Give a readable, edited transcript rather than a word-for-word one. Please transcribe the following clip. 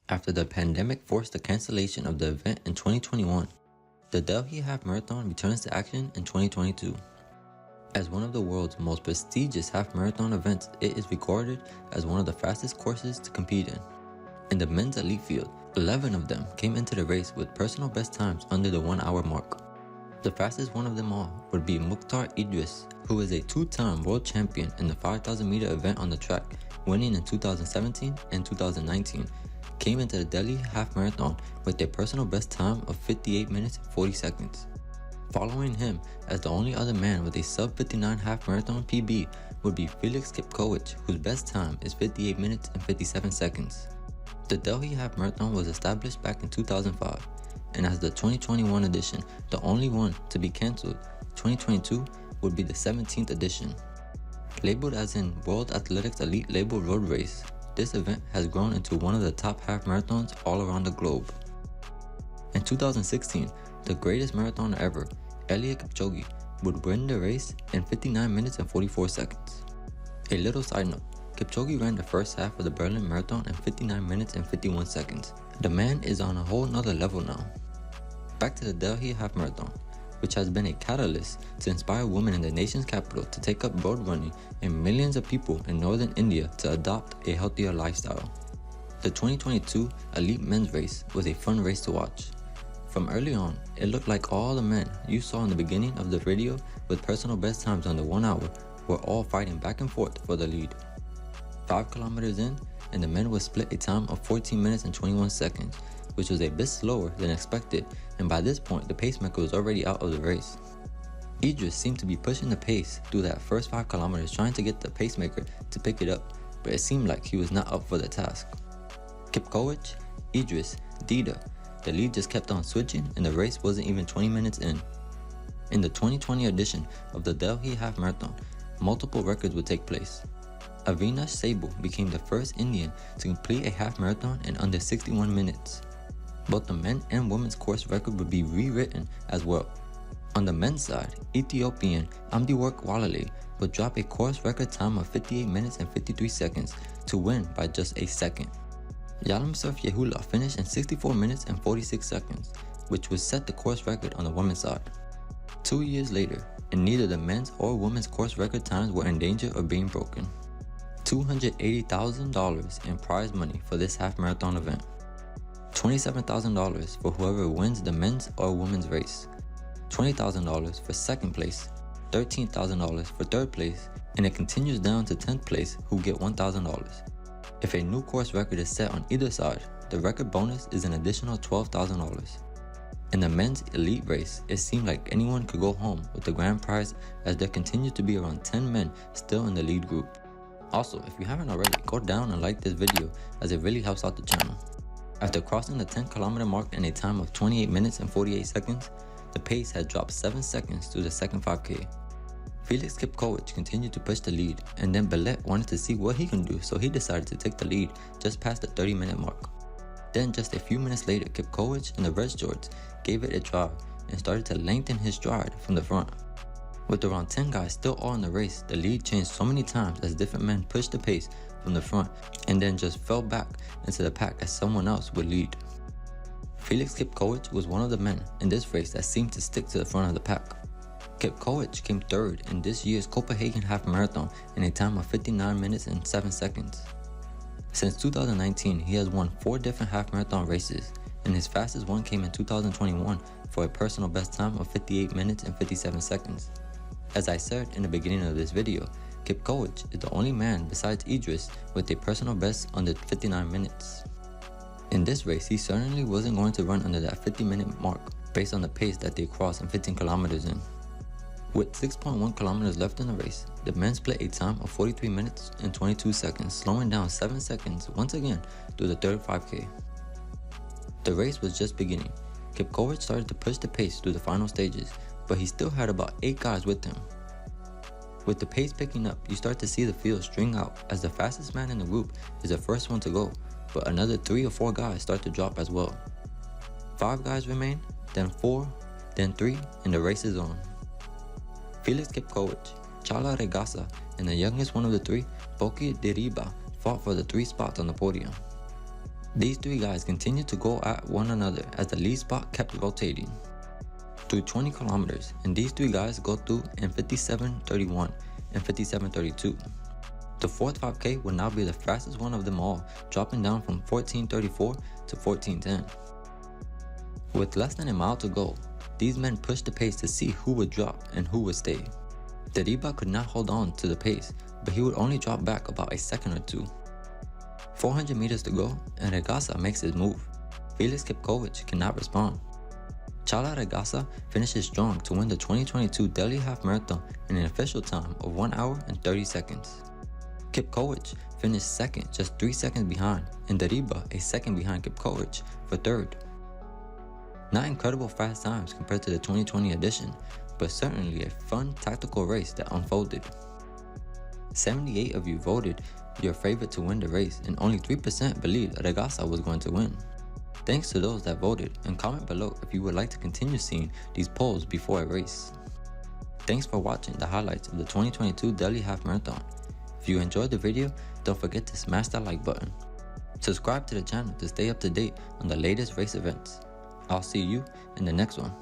after the pandemic forced the cancellation of the event in 2021. The Delhi Half Marathon returns to action in 2022. As one of the world's most prestigious half marathon events, it is recorded as one of the fastest courses to compete in. In the men's elite field, 11 of them came into the race with personal best times under the 1 hour mark. The fastest one of them all would be Mukhtar Idris, who is a two-time world champion in the 5,000 meter event on the track, winning in 2017 and 2019, came into the Delhi Half Marathon with a personal best time of 58 minutes and 40 seconds. Following him as the only other man with a sub-59 half marathon PB would be Felix Kipkovic, whose best time is 58 minutes and 57 seconds. The Delhi Half Marathon was established back in 2005, and as the 2021 edition, the only one to be cancelled, 2022 would be the 17th edition. Labeled as in World Athletics Elite Label Road Race, this event has grown into one of the top half marathons all around the globe. In 2016, the greatest marathoner ever, Eliud Kipchoge, would win the race in 59 minutes and 44 seconds. A little side note, Kipchoge ran the first half of the Berlin Marathon in 59 minutes and 51 seconds. The man is on a whole nother level now. Back to the Delhi Half Marathon, which has been a catalyst to inspire women in the nation's capital to take up road running and millions of people in northern India to adopt a healthier lifestyle. The 2022 Elite Men's Race was a fun race to watch. From early on, it looked like all the men you saw in the beginning of the video with personal best times under 1 hour were all fighting back and forth for the lead. 5 kilometers in, and the men would split a time of 14 minutes and 21 seconds, which was a bit slower than expected, and by this point the pacemaker was already out of the race. Idris seemed to be pushing the pace through that first 5 kilometers trying to get the pacemaker to pick it up, but it seemed like he was not up for the task. Kipkovic, Idris, Dida, the lead just kept on switching and the race wasn't even 20 minutes in. In the 2020 edition of the Delhi Half Marathon, multiple records would take place. Avinash Sable became the first Indian to complete a half marathon in under 61 minutes. Both the men and women's course record would be rewritten as well. On the men's side, Ethiopian Amdiwork Walale would drop a course record time of 58 minutes and 53 seconds to win by just a second. Yalimsuf Yehula finished in 64 minutes and 46 seconds, which would set the course record on the women's side. 2 years later, and neither the men's or women's course record times were in danger of being broken. $280,000 in prize money for this half marathon event. $27,000 for whoever wins the men's or women's race. $20,000 for second place, $13,000 for third place, and it continues down to 10th place who get $1,000. If a new course record is set on either side, the record bonus is an additional $12,000. In the men's elite race, it seemed like anyone could go home with the grand prize as there continued to be around 10 men still in the lead group. Also, if you haven't already, go down and like this video as it really helps out the channel. After crossing the 10 kilometer mark in a time of 28 minutes and 48 seconds, the pace had dropped 7 seconds to the second 5K. Felix Kipkovic continued to push the lead, and then Bellet wanted to see what he can do, so he decided to take the lead just past the 30-minute mark. Then just a few minutes later, Kipkovic in the red shorts gave it a try and started to lengthen his stride from the front. With around 10 guys still all in the race, the lead changed so many times as different men pushed the pace from the front and then just fell back into the pack as someone else would lead. Felix Kipkovic was one of the men in this race that seemed to stick to the front of the pack. Kipkovic came third in this year's Copenhagen Half Marathon in a time of 59 minutes and 7 seconds. Since 2019, he has won 4 different half marathon races, and his fastest one came in 2021 for a personal best time of 58 minutes and 57 seconds. As I said in the beginning of this video, Kipkovic is the only man besides Idris with a personal best under 59 minutes. In this race, he certainly wasn't going to run under that 50-minute mark based on the pace that they crossed in 15 kilometers in. With 6.1 kilometers left in the race, the men split a time of 43 minutes and 22 seconds, slowing down 7 seconds once again through the third 5K. The race was just beginning. Kipkovic started to push the pace through the final stages, but he still had about 8 guys with him. With the pace picking up, you start to see the field string out as the fastest man in the group is the first one to go, but another 3 or 4 guys start to drop as well. 5 guys remain, then 4, then 3, and the race is on. Felix Kipkovic, Chala Regasa, and the youngest one of the 3, Boki Diriba, fought for the 3 spots on the podium. These three guys continued to go at one another as the lead spot kept rotating. Through 20 kilometers, and these three guys go through in 57:31 and 57:32. The fourth 5K would now be the fastest one of them all, dropping down from 14:34 to 14:10. With less than a mile to go, these men pushed the pace to see who would drop and who would stay. Deriba could not hold on to the pace, but he would only drop back about a second or two. 400 meters to go, and Regasa makes his move. Felix Kipkovic cannot respond. Chala Regasa finishes strong to win the 2022 Delhi Half Marathon in an official time of 1 hour and 30 seconds. Kipkovic finished second, just 3 seconds behind, and Deriba a second behind Kipkovic for third. Not incredible fast times compared to the 2020 edition, but certainly a fun tactical race that unfolded. 78 of you voted your favorite to win the race, and only 3% believed Regasa was going to win. Thanks to those that voted, and comment below if you would like to continue seeing these polls before a race. Thanks for watching the highlights of the 2022 Delhi Half Marathon. If you enjoyed the video, don't forget to smash that like button. Subscribe to the channel to stay up to date on the latest race events. I'll see you in the next one.